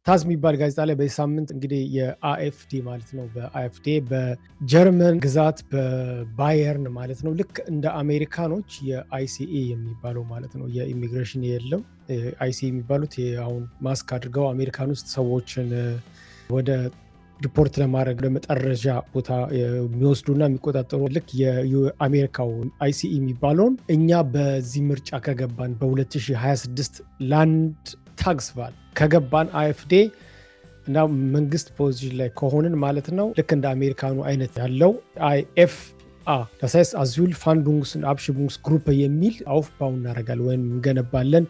ታዝ የሚባል ጋዜጣ ላይ በሳምንት እንግዲህ የአኤፍዲ ማለት ነው በአኤፍዲ በጀርመን ግዛት በባየርን ማለት ነው ልክ እንደ አሜሪካኖች የአይሲኤ የሚባለው ማለት ነው የኢሚግሬሽን የለም አይሲኤ የሚባሉት አሁን ማስክ አድርገው አሜሪካን ውስጥ ሰዎችን ወደ ሪፖርት ለማድረግ ለመጠረጃ ቦታ የሚወስዱና የሚቆጣጠሩ ልክ የአሜሪካው አይሲኢ የሚባለውን እኛ በዚህ ምርጫ ከገባን በ2026 ላንድ ታክስቫል ከገባን አኤፍዲ እና መንግስት ፖዚሽን ላይ ከሆንን ማለት ነው ልክ እንደ አሜሪካኑ አይነት ያለው አይኤፍአ das heißt Asylfahndungs- und Abschiebungsgruppe የሚል aufbauen እናደርጋለን ወይም እንገነባለን።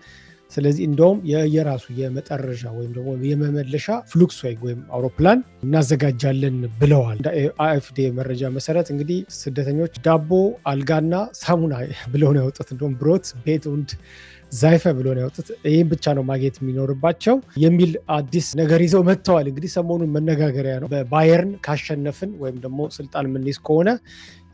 ስለዚህ እንደውም የራሱ የመጠረሻ ወይም ደግሞ የመመለሻ ፍሉክስዌግ ወይም አውሮፕላን እናዘጋጃለን ብለዋል። አኤፍዲ መረጃ መሰረት እንግዲህ ስደተኞች ዳቦ አልጋና ሳሙና ብለው ነው ያወጡት። እንደውም ብሮት ቤት und ዛይፈ ብሎ ነው ያወጡት። ይህም ብቻ ነው ማግኘት የሚኖርባቸው የሚል አዲስ ነገር ይዘው መጥተዋል። እንግዲህ ሰሞኑን መነጋገሪያ ነው። በባየርን ካሸነፍን ወይም ደግሞ ስልጣን የምንይዝ ከሆነ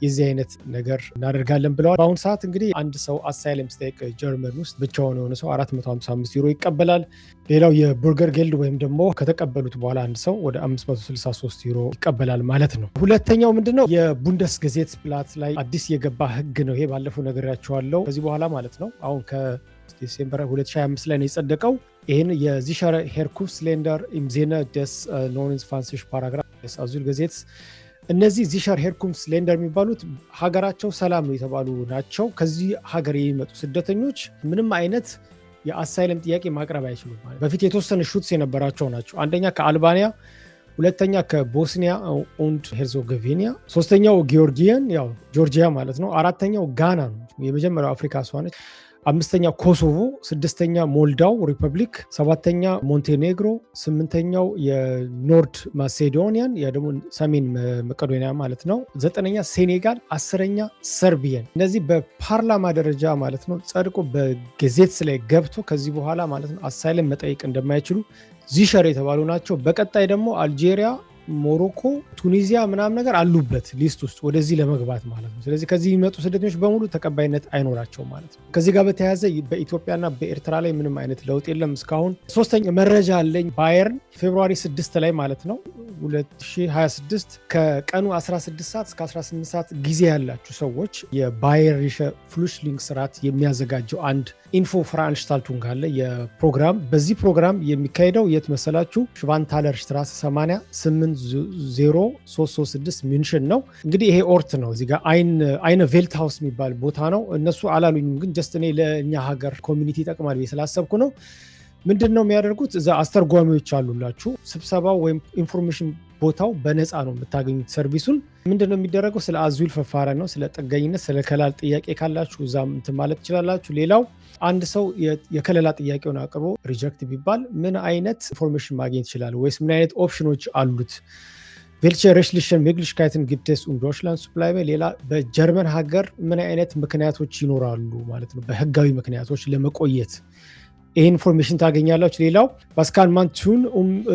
የዚህ አይነት ነገር እናደርጋለን ብለዋል። በአሁኑ ሰዓት እንግዲህ አንድ ሰው አሳይለም ሲጠይቅ ጀርመን ውስጥ ብቻውን የሆነ ሰው 455 ዩሮ ይቀበላል። ሌላው የቡርገር ጌልድ ወይም ደግሞ ከተቀበሉት በኋላ አንድ ሰው ወደ 563 ዩሮ ይቀበላል ማለት ነው። ሁለተኛው ምንድነው የቡንደስ ገዜት ብላት ላይ አዲስ የገባ ህግ ነው። ይሄ ባለፈው ነግሬያቸዋለሁ። ከዚህ በኋላ ማለት ነው አሁን ከዲሴምበር 2025 ላይ ነው የጸደቀው። ይህን የዚሸር ሄርኩፍስሌንደር ኢም ዜነ ደስ ኖንስ ፋንሲሽ ፓራግራፍ አዙል ገዜት እነዚህ ዚሸር ሄርኩምስ ሌንደር የሚባሉት ሀገራቸው ሰላም ነው የተባሉ ናቸው። ከዚህ ሀገር የሚመጡ ስደተኞች ምንም አይነት የአሳይለም ጥያቄ ማቅረብ አይችሉም። በፊት የተወሰነ ሹትስ የነበራቸው ናቸው። አንደኛ ከአልባኒያ፣ ሁለተኛ ከቦስኒያ und ሄርዞጎቪና፣ ሶስተኛው ጊዮርጊያን ያው ጆርጂያ ማለት ነው፣ አራተኛው ጋና ነው የመጀመሪያው አፍሪካ ነች፣ አምስተኛ ኮሶቮ፣ ስድስተኛ ሞልዳው ሪፐብሊክ፣ ሰባተኛ ሞንቴኔግሮ፣ ስምንተኛው የኖርድ ማሴዶኒያን ደግሞ ሰሜን መቄዶኒያ ማለት ነው፣ ዘጠነኛ ሴኔጋል፣ አስረኛ ሰርቢያን። እነዚህ በፓርላማ ደረጃ ማለት ነው ጸድቆ በጌዜትስ ላይ ገብቶ ከዚህ በኋላ ማለት ነው አሳይለም መጠየቅ እንደማይችሉ ዚሸር የተባሉ ናቸው። በቀጣይ ደግሞ አልጄሪያ፣ ሞሮኮ፣ ቱኒዚያ ምናምን ነገር አሉበት ሊስት ውስጥ ወደዚህ ለመግባት ማለት ነው። ስለዚህ ከዚህ የሚመጡ ስደተኞች በሙሉ ተቀባይነት አይኖራቸው ማለት ነው። ከዚህ ጋር በተያያዘ በኢትዮጵያና በኤርትራ ላይ ምንም አይነት ለውጥ የለም እስካሁን። ሶስተኛ መረጃ አለኝ። ባየርን ፌብሩዋሪ 6 ላይ ማለት ነው 2026 ከቀኑ 16 ሰዓት እስከ 18 ሰዓት ጊዜ ያላችሁ ሰዎች የባየሪሸ ፍሉሽሊንግ ስርዓት የሚያዘጋጀው አንድ ኢንፎ ፍራንሽታልቱንግ አለ የፕሮግራም። በዚህ ፕሮግራም የሚካሄደው የት መሰላችሁ? ሽቫንታለር ስትራስ 8800336 ሚንሽን ነው። እንግዲህ ይሄ ኦርት ነው። እዚህ ጋር አይነ ቬልት ሃውስ የሚባል ቦታ ነው። እነሱ አላሉኝም፣ ግን ጀስት እኔ ለእኛ ሀገር ኮሚኒቲ ይጠቅማል ብዬ ስላሰብኩ ነው። ምንድን ነው የሚያደርጉት? እዛ አስተርጓሚዎች አሉላችሁ። ስብሰባው ወይም ኢንፎርሜሽን ቦታው በነፃ ነው የምታገኙት ሰርቪሱን። ምንድን ነው የሚደረገው? ስለ አዙል ፈፋረ ነው፣ ስለ ጥገኝነት፣ ስለ ከላል ጥያቄ ካላችሁ እዛም እንትን ማለት ትችላላችሁ። ሌላው አንድ ሰው የከለላ ጥያቄውን አቅርቦ ሪጀክት ቢባል ምን አይነት ኢንፎርሜሽን ማግኘት ይችላል ወይስ ምን አይነት ኦፕሽኖች አሉት? welche rechtlichen Möglichkeiten gibt es Deutschland zu bleiben? ሌላ በጀርመን ሀገር ምን አይነት ምክንያቶች ይኖራሉ ማለት ነው በህጋዊ ምክንያቶች ለመቆየት ይህ ኢንፎርሜሽን ታገኛላችሁ። ሌላው was kann man tun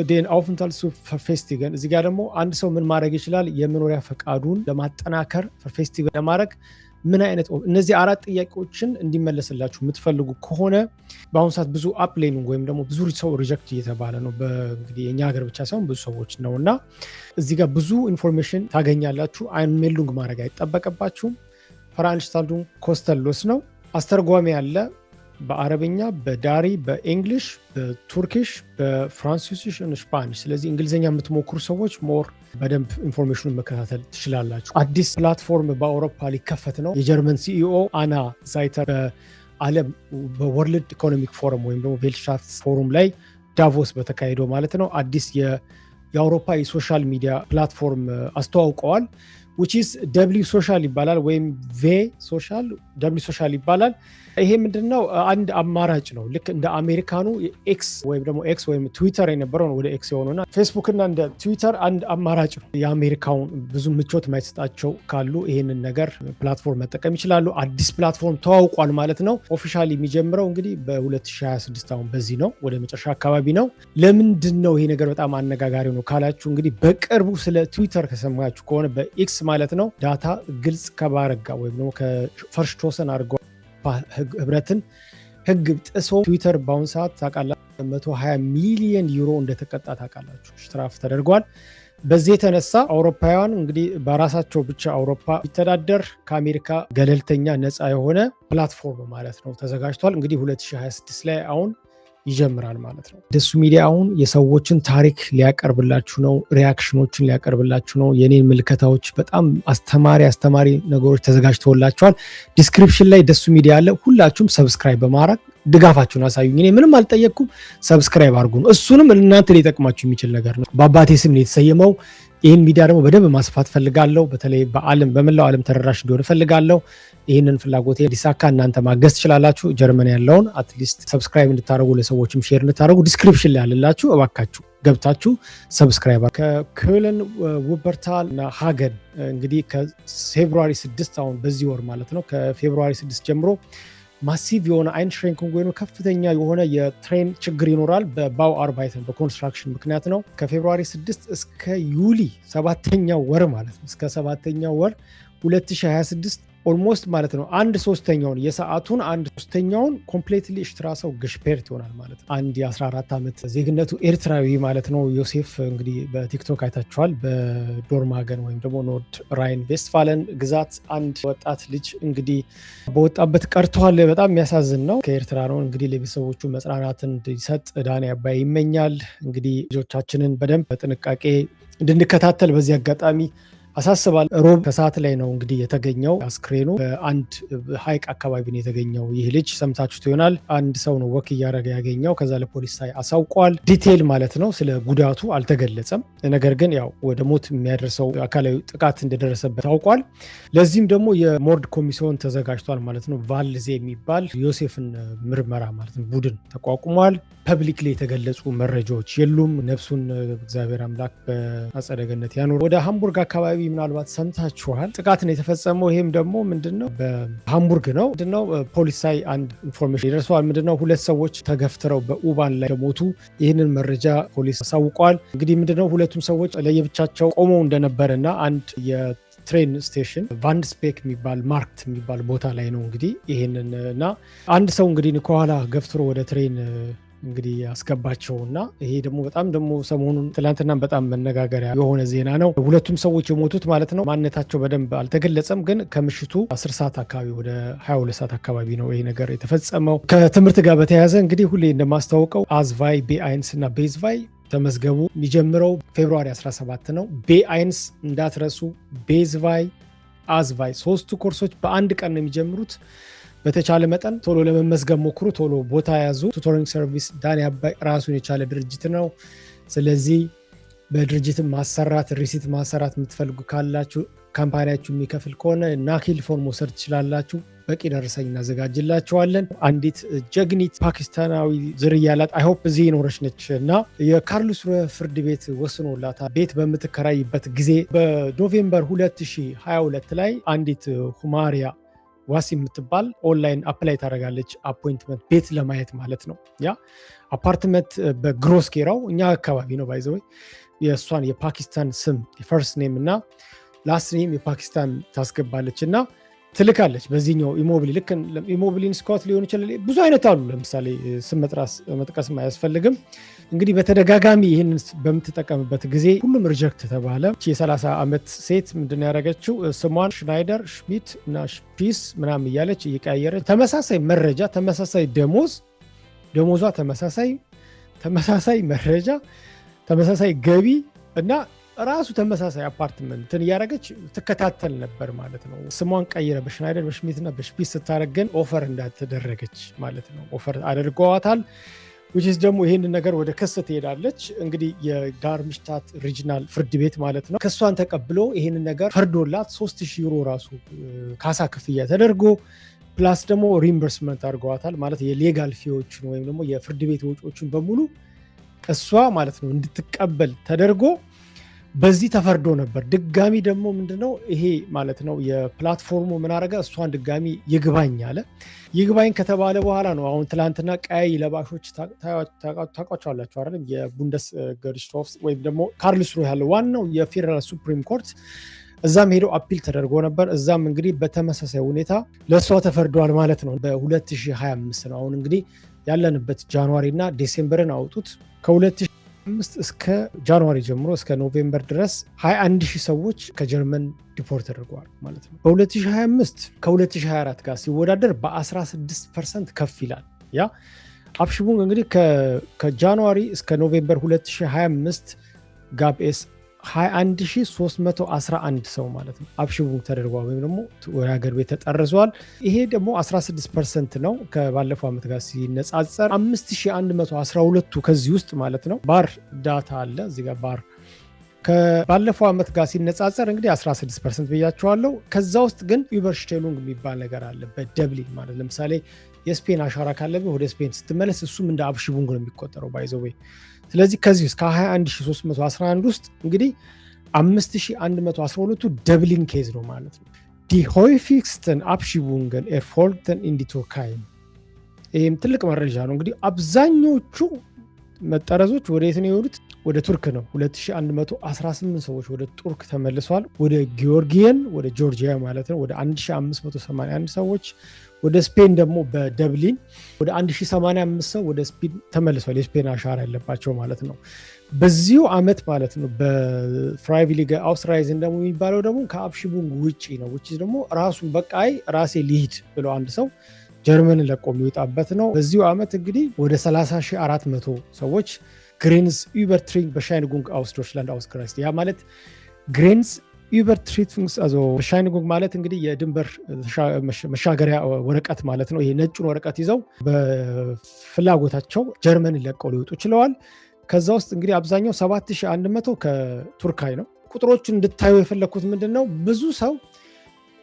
den Aufenthalt zu verfestigen? እዚህ ጋር ደግሞ አንድ ሰው ምን ማድረግ ይችላል የመኖሪያ ፈቃዱን ለማጠናከር verfestigen ለማድረግ ምን አይነት እነዚህ አራት ጥያቄዎችን እንዲመለስላችሁ የምትፈልጉ ከሆነ በአሁኑ ሰዓት ብዙ አፕሌኒንግ ወይም ደግሞ ብዙ ሰው ሪጀክት እየተባለ ነው። በእንግዲህ የኛ ሀገር ብቻ ሳይሆን ብዙ ሰዎች ነውና እዚህ ጋር ብዙ ኢንፎርሜሽን ታገኛላችሁ። አይሜሉንግ ማድረግ አይጠበቅባችሁም። ፍራንሽታልቱንግ ኮስተሎስ ነው። አስተርጓሚ ያለ በአረብኛ፣ በዳሪ፣ በእንግሊሽ፣ በቱርኪሽ፣ በፍራንሲሽ እና ስፓኒሽ። ስለዚህ እንግሊዝኛ የምትሞክሩ ሰዎች ሞር በደንብ ኢንፎርሜሽኑን መከታተል ትችላላችሁ። አዲስ ፕላትፎርም በአውሮፓ ሊከፈት ነው። የጀርመን ሲኢኦ አና ዛይተር በዓለም በወርልድ ኢኮኖሚክ ፎረም ወይም ደግሞ ቬልሻፍት ፎሩም ላይ ዳቮስ በተካሄደው ማለት ነው አዲስ የአውሮፓ የሶሻል ሚዲያ ፕላትፎርም አስተዋውቀዋል። which is W social ይባላል ወይም V social W social ይባላል። ይሄ ምንድነው? አንድ አማራጭ ነው። ልክ እንደ አሜሪካኑ ኤክስ ወይም ደግሞ ኤክስ ወይም ትዊተር የነበረው ነው ወደ ኤክስ የሆነውና ፌስቡክ እና እንደ ትዊተር አንድ አማራጭ ነው። የአሜሪካውን ብዙ ምቾት የማይሰጣቸው ካሉ ይሄንን ነገር ፕላትፎርም መጠቀም ይችላሉ። አዲስ ፕላትፎርም ተዋውቋል ማለት ነው። ኦፊሻሊ የሚጀምረው እንግዲህ በ2026 አሁን በዚህ ነው ወደ መጨረሻ አካባቢ ነው። ለምንድን ነው ይሄ ነገር በጣም አነጋጋሪ ነው ካላችሁ እንግዲህ በቅርቡ ስለ ትዊተር ከሰማችሁ ከሆነ በኤክስ ማለት ነው ዳታ ግልጽ ከባረጋ ወይም ደግሞ ከፈርሽቶሰን አድርጎ ህብረትን ህግ ጥሶ ትዊተር በአሁኑ ሰዓት ታውቃላችሁ 120 ሚሊዮን ዩሮ እንደተቀጣ ታውቃላችሁ። ሽትራፍ ተደርጓል። በዚህ የተነሳ አውሮፓውያን እንግዲህ በራሳቸው ብቻ አውሮፓ ቢተዳደር ከአሜሪካ ገለልተኛ ነፃ የሆነ ፕላትፎርም ማለት ነው ተዘጋጅቷል። እንግዲህ 2026 ላይ አሁን ይጀምራል ማለት ነው። ደሱ ሚዲያ አሁን የሰዎችን ታሪክ ሊያቀርብላችሁ ነው፣ ሪያክሽኖችን ሊያቀርብላችሁ ነው። የኔን ምልከታዎች በጣም አስተማሪ ነገሮች ተዘጋጅተውላችኋል። ዲስክሪፕሽን ላይ ደሱ ሚዲያ አለ። ሁላችሁም ሰብስክራይብ በማድረግ ድጋፋችሁን አሳዩኝ። እኔ ምንም አልጠየቅኩም፣ ሰብስክራይብ አድርጉ ነው። እሱንም እናንተ ሊጠቅማችሁ የሚችል ነገር ነው። በአባቴ ስም ነው የተሰየመው። ይህን ሚዲያ ደግሞ በደንብ ማስፋት ፈልጋለሁ። በተለይ በመላው ዓለም ተደራሽ እንዲሆን ፈልጋለሁ። ይህንን ፍላጎቴ ሊሳካ እናንተ ማገዝ ትችላላችሁ። ጀርመን ያለውን አትሊስት ሰብስክራይብ እንድታደርጉ ለሰዎችም ሼር እንድታደርጉ ዲስክሪፕሽን ላይ ያለላችሁ እባካችሁ ገብታችሁ ሰብስክራይብ። ከኮለን ውበርታል እና ሃገን እንግዲህ ከፌብሩዋሪ 6 አሁን በዚህ ወር ማለት ነው ከፌብሩዋሪ 6 ጀምሮ ማሲቭ የሆነ አይንሽሬንኪንግ ወይም ከፍተኛ የሆነ የትሬን ችግር ይኖራል። በባው አርባይተን በኮንስትራክሽን ምክንያት ነው። ከፌብሩዋሪ 6 እስከ ዩሊ 7ኛው ወር ማለት ነው እስከ 7ኛው ወር 2026 ኦልሞስት ማለት ነው 1/3 የሰዓቱን 1/3 ኮምፕሌትሊ ሽትራሰው ገሽፔርት ይሆናል ማለት ነው። አንድ የ14 ዓመት ዜግነቱ ኤርትራዊ ማለት ነው ዮሴፍ እንግዲህ በቲክቶክ አይታችኋል። በዶርማገን ወይም ደግሞ ኖርድ ራይን ቬስትፋለን ግዛት አንድ ወጣት ልጅ እንግዲህ በወጣበት ቀርቷል። በጣም የሚያሳዝን ነው። ከኤርትራ ነው እንግዲህ ለቤተሰቦቹ መጽናናትን እንዲሰጥ ዳኒ አባይ ይመኛል። እንግዲህ ልጆቻችንን በደንብ በጥንቃቄ እንድንከታተል በዚህ አጋጣሚ አሳስባል። ሮብ ከሰዓት ላይ ነው እንግዲህ የተገኘው አስክሬኑ በአንድ ሀይቅ አካባቢ ነው የተገኘው። ይህ ልጅ ሰምታችሁት ይሆናል። አንድ ሰው ነው ወክ እያደረገ ያገኘው። ከዛ ለፖሊስ አሳውቋል። ዲቴይል ማለት ነው ስለ ጉዳቱ አልተገለጸም። ነገር ግን ያው ወደ ሞት የሚያደርሰው አካላዊ ጥቃት እንደደረሰበት ታውቋል። ለዚህም ደግሞ የሞርድ ኮሚሲዮን ተዘጋጅቷል ማለት ነው። ቫልዜ የሚባል ዮሴፍን ምርመራ ማለት ነው ቡድን ተቋቁሟል። ፐብሊክሊ የተገለጹ መረጃዎች የሉም። ነፍሱን እግዚአብሔር አምላክ በአጸደ ገነት ያኑር። ወደ ሃምቡርግ አካባቢ ምናልባት ሰምታችኋል። ጥቃት ነው የተፈጸመው። ይሄም ደግሞ ምንድነው በሃምቡርግ ነው። ምንድነው ፖሊስ ላይ አንድ ኢንፎርሜሽን ይደርሰዋል። ምንድነው 2 ሰዎች ተገፍትረው በኡባን ላይ ሞቱ። ይህንን መረጃ ፖሊስ አሳውቋል። እንግዲህ ምንድነው ሁለቱም ሰዎች ለየብቻቸው ቆመው እንደነበረና አንድ የትሬን ስቴሽን ቫንድስፔክ የሚባል ማርክት የሚባል ቦታ ላይ ነው እንግዲህ ይህንን እና አንድ ሰው እንግዲህ ከኋላ ገፍትሮ ወደ ትሬን እንግዲህ ያስገባቸውና ይሄ ደግሞ በጣም ደግሞ ሰሞኑን ትላንትና በጣም መነጋገሪያ የሆነ ዜና ነው። ሁለቱም ሰዎች የሞቱት ማለት ነው ማንነታቸው በደንብ አልተገለጸም። ግን ከምሽቱ 10 ሰዓት አካባቢ ወደ 22 ሰዓት አካባቢ ነው ይሄ ነገር የተፈጸመው። ከትምህርት ጋር በተያያዘ እንግዲህ ሁሌ እንደማስታወቀው አዝቫይ ቤአይንስ እና ቤዝቫይ ተመዝገቡ። የሚጀምረው ፌብሩዋሪ 17 ነው። ቤአይንስ እንዳትረሱ፣ ቤዝቫይ፣ አዝቫይ 3ቱ ኮርሶች በአንድ ቀን ነው የሚጀምሩት። በተቻለ መጠን ቶሎ ለመመዝገብ ሞክሩ። ቶሎ ቦታ ያዙ። ቱቶሪንግ ሰርቪስ ዳኒ አባይ ራሱን የቻለ ድርጅት ነው። ስለዚህ በድርጅት ማሰራት ሪሲት ማሰራት የምትፈልጉ ካላችሁ ካምፓኒያችሁ የሚከፍል ከሆነ ናኪል ፎርም መውሰድ ትችላላችሁ። በቂ ደረሰኝ እናዘጋጅላችኋለን። አንዲት ጀግኒት ፓኪስታናዊ ዝርያ ያላት አይሆፕ እዚህ የኖረች ነች እና የካርሉስሩሄ ፍርድ ቤት ወስኖላታል። ቤት በምትከራይበት ጊዜ በኖቬምበር 2022 ላይ አንዲት ሁማሪያ ዋሲ የምትባል ኦንላይን አፕላይ ታደርጋለች። አፖይንትመንት ቤት ለማየት ማለት ነው። ያ አፓርትመንት በግሮስ ኬራው እኛ አካባቢ ነው። ባይዘወይ የእሷን የፓኪስታን ስም የፈርስት ኔም እና ላስት ኔም የፓኪስታን ታስገባለች እና ትልካለች። በዚህኛው ኢሞቢሊ ልክ ኢሞቢሊን ስኮት ሊሆን ይችላል። ብዙ አይነት አሉ። ለምሳሌ ስም መጥቀስም አያስፈልግም። እንግዲህ በተደጋጋሚ ይህንን በምትጠቀምበት ጊዜ ሁሉም ሪጀክት ተባለ። የ30 ዓመት ሴት ምንድን ያደረገችው ስሟን ሽናይደር ሽሚት እና ሽፒስ ምናምን እያለች እየቀያየረች ተመሳሳይ መረጃ፣ ተመሳሳይ ደሞዟ ተመሳሳይ መረጃ፣ ተመሳሳይ ገቢ እና ራሱ ተመሳሳይ አፓርትመንትን እያደረገች ትከታተል ነበር ማለት ነው። ስሟን ቀይረ በሽናይደር በሽሚትና በሽፒስ ስታደረገን ኦፈር እንዳትደረገች ማለት ነው። ኦፈር አድርገዋታል። ዊችስ ደግሞ ይህንን ነገር ወደ ክስ ትሄዳለች። እንግዲህ የዳርምሽታት ሪጅናል ፍርድ ቤት ማለት ነው ክሷን ተቀብሎ ይህንን ነገር ፈርዶላት 3000 ዩሮ ራሱ ካሳ ክፍያ ተደርጎ ፕላስ ደግሞ ሪምበርስመንት አድርገዋታል ማለት የሌጋል ፊዎችን ወይም ደግሞ የፍርድ ቤት ወጪዎችን በሙሉ እሷ ማለት ነው እንድትቀበል ተደርጎ በዚህ ተፈርዶ ነበር። ድጋሚ ደግሞ ምንድነው ይሄ ማለት ነው የፕላትፎርሙ ምን አደረገ? እሷን ድጋሚ ይግባኝ አለ። ይግባኝ ከተባለ በኋላ ነው አሁን ትላንትና ቀይ ለባሾች ታውቋቸዋላችሁ አይደል? የቡንደስ ገሪችቶፍ ወይም ደግሞ ካርልስሩሄ ያለው ዋናው የፌደራል ሱፕሪም ኮርት እዛም ሄዶ አፒል ተደርጎ ነበር። እዛም እንግዲህ በተመሳሳይ ሁኔታ ለእሷ ተፈርዷል ማለት ነው። በ2025 ነው አሁን እንግዲህ ያለንበት ጃንዋሪ እና ዲሴምበርን አውጡት። ከ2005 እስከ ጃንዋሪ ጀምሮ እስከ ኖቬምበር ድረስ 21,000 ሰዎች ከጀርመን ዲፖርት ተደርገዋል ማለት ነው። በ2025 ከ2024 ጋር ሲወዳደር በ16% ከፍ ይላል። ያ አብሽቡንግ እንግዲህ ከጃንዋሪ እስከ ኖቬምበር 2025 ጋብኤስ 21,311 ሰው ማለት ነው አብሽቡንግ ተደርጓል ወይም ደግሞ ወደ ሀገር ቤት ተጠርዘዋል። ይሄ ደግሞ 16% ነው ከባለፈው ዓመት ጋር ሲነጻጸር። 5,112ቱ ከዚህ ውስጥ ማለት ነው ባር ዳታ አለ እዚህ ጋር ባር ከባለፈው ዓመት ጋር ሲነጻጸር እንግዲህ 16% ብያቸዋለሁ። ከዛ ውስጥ ግን ዩበርሽቴሉንግ የሚባል ነገር አለ በደብሊን ማለት ለምሳሌ የስፔን አሻራ ካለብህ ወደ ስፔን ስትመለስ እሱም እንደ አብሽቡንግ ነው የሚቆጠረው ባይዘዌ። ስለዚህ ከዚህ ውስጥ ከ21,311 ውስጥ እንግዲህ 5,112ቱ ደብሊን ኬዝ ነው ማለት ነው። ዲ ሆይፊክስተን አብሽቡንገን ኤርፎልግተን ኢን ዲ ቱርካይ። ይህም ትልቅ መረጃ ነው። እንግዲህ አብዛኞቹ መጠረዞች ወደ የት ነው የሄዱት? ወደ ቱርክ ነው። 2,118 ሰዎች ወደ ቱርክ ተመልሷል። ወደ ጊዮርጊየን ወደ ጆርጂያ ማለት ነው ወደ 1,581 ሰዎች፣ ወደ ስፔን ደግሞ በደብሊን ወደ 1,085 ሰው ወደ ስፔን ተመልሷል። የስፔን አሻራ ያለባቸው ማለት ነው በዚሁ ዓመት ማለት ነው። በፍራይቪሊገ አውስራይዝን ደግሞ የሚባለው ደግሞ ከአብሽቡንግ ውጪ ነው። ውጪ ደግሞ ራሱን በቃይ ራሴ ሊሂድ ብሎ አንድ ሰው ጀርመንን ለቆ የሚወጣበት ነው። በዚሁ ዓመት እንግዲህ ወደ 30,400 ሰዎች ግሬንስ ዩበርትሪንግ በሻይንጉንግ አውስ ዶችላንድ አውስክራይስት። ያ ማለት ግሬንስ ዩበርትሪትንግስ አዞ በሻይንጉንግ ማለት እንግዲህ የድንበር መሻገሪያ ወረቀት ማለት ነው። ይሄ ነጩን ወረቀት ይዘው በፍላጎታቸው ጀርመንን ለቀው ሊወጡ ችለዋል። ከዛ ውስጥ እንግዲህ አብዛኛው 7,100 ከቱርካይ ነው። ቁጥሮቹን እንድታዩ የፈለግኩት ምንድን ነው ብዙ ሰው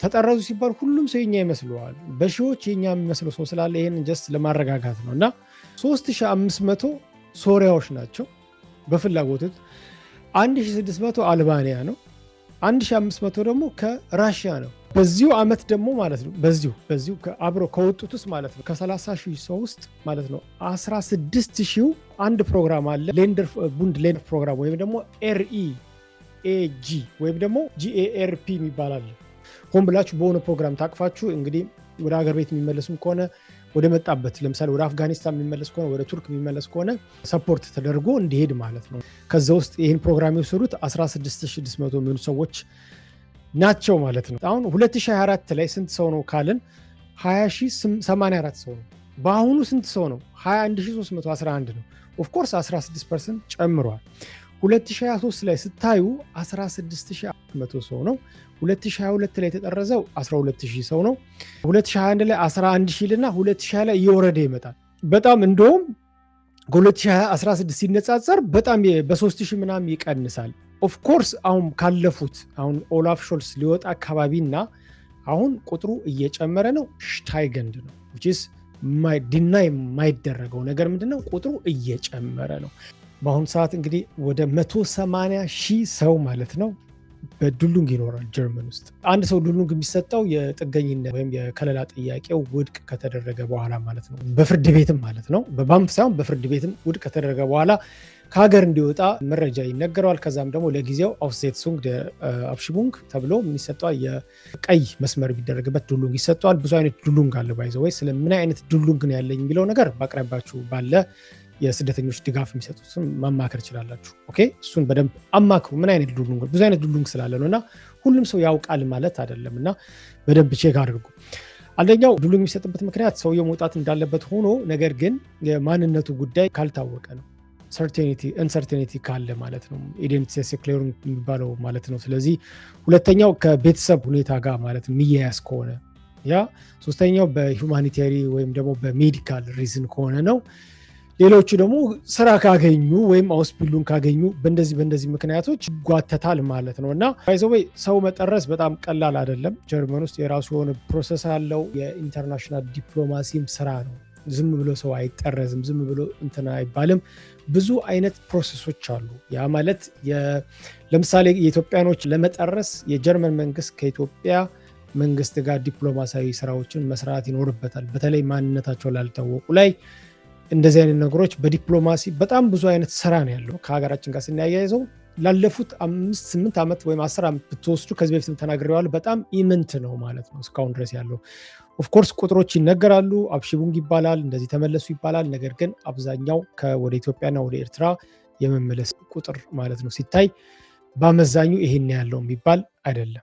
ተጠረዙ ሲባል ሁሉም ሰው የኛ ይመስለዋል። በሺዎች የኛ የሚመስለው ሰው ስላለ ይሄንን ጀስት ለማረጋጋት ነው። እና 3,500 ሶሪያዎች ናቸው በፍላጎት፣ 1,600 አልባንያ ነው፣ 1,500 ደግሞ ከራሽያ ነው። በዚሁ ዓመት ደግሞ ማለት ነው በዚሁ አብሮ ከወጡት ውስጥ ማለት ነው ከ30,000 ሰው ውስጥ ማለት ነው 16,000 አንድ ፕሮግራም አለ ሌንደር ቡንድ ሌንደር ፕሮግራም ወይም ደግሞ REAG ወይም ደግሞ GARP የሚባላል። ሆን ብላችሁ በሆነ ፕሮግራም ታቅፋችሁ እንግዲህ ወደ ሀገር ቤት የሚመለሱም ከሆነ ወደ መጣበት ለምሳሌ ወደ አፍጋኒስታን የሚመለስ ከሆነ ወደ ቱርክ የሚመለስ ከሆነ ሰፖርት ተደርጎ እንዲሄድ ማለት ነው። ከዛ ውስጥ ይህን ፕሮግራም የወሰዱት 16,600 የሚሆኑ ሰዎች ናቸው ማለት ነው። አሁን 2024 ላይ ስንት ሰው ነው ካልን 20,084 ሰው ነው። በአሁኑ ስንት ሰው ነው? 21,311 ነው። ኦፍኮርስ 16% ጨምሯል። 2023 ላይ ስታዩ 16,100 ሰው ነው። 2022 ላይ የተጠረዘው 12,000 ሰው ነው። 2021 ላይ 11,000 እና 2020 ላይ እየወረደ ይመጣል። በጣም እንደውም ከ2016 ሲነጻጸር በጣም በ3,000 ምናምን ይቀንሳል። ኦፍኮርስ አሁን ካለፉት አሁን ኦላፍ ሾልስ ሊወጣ አካባቢ እና አሁን ቁጥሩ እየጨመረ ነው። ሽታይገንድ ነው ዲናይ የማይደረገው ነገር ምንድነው? ቁጥሩ እየጨመረ ነው። በአሁኑ ሰዓት እንግዲህ ወደ 180,000 ሰው ማለት ነው በዱሉንግ ይኖራል ጀርመን ውስጥ። አንድ ሰው ዱሉንግ የሚሰጠው የጥገኝነት ወይም የከለላ ጥያቄው ውድቅ ከተደረገ በኋላ ማለት ነው። በፍርድ ቤትም ማለት ነው፣ በባንፍ ሳይሆን በፍርድ ቤትም ውድቅ ከተደረገ በኋላ ከሀገር እንዲወጣ መረጃ ይነገረዋል። ከዛም ደግሞ ለጊዜው አውስሴትሱንግ አብሽቡንግ ተብሎ የሚሰጠው የቀይ መስመር የሚደረግበት ዱሉንግ ይሰጠዋል። ብዙ አይነት ዱሉንግ አለ ባይዘው ወይ ስለምን አይነት ዱሉንግ ነው ያለኝ የሚለው ነገር በአቅራቢያችሁ ባለ የስደተኞች ድጋፍ የሚሰጡትን ማማከር ይችላላችሁ። ኦኬ እሱን በደንብ አማክሩ። ምን አይነት ዱሉንግ ብዙ አይነት ዱሉንግ ስላለ ነው እና ሁሉም ሰው ያውቃል ማለት አይደለም እና በደንብ ቼክ አድርጉ። አንደኛው ዱሉንግ የሚሰጥበት ምክንያት ሰውየው መውጣት እንዳለበት ሆኖ ነገር ግን የማንነቱ ጉዳይ ካልታወቀ ነው። አንሰርቴኒቲ ካለ ማለት ነው። ኢዴንቲቲ ሴክሌሪንግ የሚባለው ማለት ነው። ስለዚህ ሁለተኛው ከቤተሰብ ሁኔታ ጋር ማለት የሚያያዝ ከሆነ ያ፣ ሶስተኛው በሁማኒታሪ ወይም ደግሞ በሜዲካል ሪዝን ከሆነ ነው። ሌሎቹ ደግሞ ስራ ካገኙ ወይም አውስቢልዱን ካገኙ በእንደዚህ ምክንያቶች ይጓተታል ማለት ነው። እና ባይዘወይ ሰው መጠረስ በጣም ቀላል አይደለም። ጀርመን ውስጥ የራሱ የሆነ ፕሮሰስ አለው። የኢንተርናሽናል ዲፕሎማሲም ስራ ነው። ዝም ብሎ ሰው አይጠረዝም፣ ዝም ብሎ እንትን አይባልም። ብዙ አይነት ፕሮሰሶች አሉ። ያ ማለት ለምሳሌ የኢትዮጵያኖች ለመጠረስ የጀርመን መንግስት ከኢትዮጵያ መንግስት ጋር ዲፕሎማሲያዊ ስራዎችን መስራት ይኖርበታል። በተለይ ማንነታቸው ላልታወቁ ላይ እንደዚህ አይነት ነገሮች በዲፕሎማሲ በጣም ብዙ አይነት ስራ ነው ያለው። ከሀገራችን ጋር ስናያይዘው ላለፉት 5-8 ዓመት ወይም 10 ዓመት ብትወስዱ ከዚህ በፊትም ተናግሬዋለሁ። በጣም ኢምንት ነው ማለት ነው እስካሁን ድረስ ያለው። ኦፍኮርስ ቁጥሮች ይነገራሉ፣ አብሽቡንግ ይባላል፣ እንደዚህ ተመለሱ ይባላል። ነገር ግን አብዛኛው ወደ ኢትዮጵያና ወደ ኤርትራ የመመለስ ቁጥር ማለት ነው ሲታይ በአመዛኙ ይሄን ያለው የሚባል አይደለም።